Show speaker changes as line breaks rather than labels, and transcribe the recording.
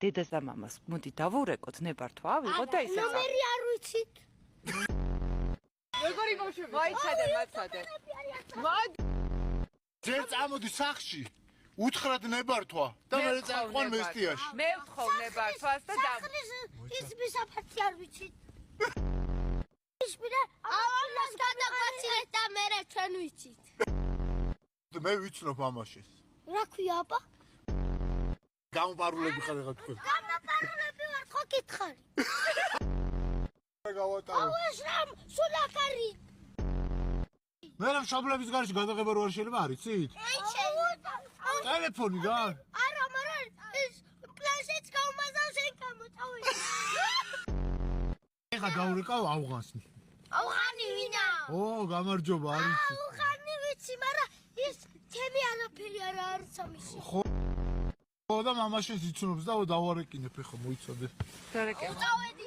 დედას და მამას მოდი დავურეკოთ ნებართვა ავიღოთ და ისე
ნომერი არ ვიცით.
როგორი ბავშვები ვაიცადე მაცადე
ჯერ წამოდი სახში უთხრათ ნებართვა და მე წაყვან მესტიაში
მე ვთხოვ ნებართვას და
ის მისაფართი არ ვიცით. ისმირე ამას გადაგვაცილეთ და მე ჩვენ ვიცით.
მე ვიცნობ მამაშეს
რა ქვია აბა?
გამპარულები ხარ ეხა თქვენ
გამაპარულები ვარ ხო კითხარი?
გავატარო
აუ ეს რამ სულაკარი.
მე რა შაბლების გარშე გადაღება რო არ შეიძლება არ იცით? ტელეფონი რა?
არა, მაგრამ ეს პლანშეტს გამომაზავ შენ გამოწავე.
ეხა დაურეკავ ავღანსნი.
ავღანი ვინა?
ო, გამარჯობა, არ იცით.
ავღანი ვიცი, მაგრამ ის თემი არაფერი არა არის ამისი.
ხო და მამაშენს იცნობს და დავარეკინებ ეხა მოიცადე.
დარეკე
წავედი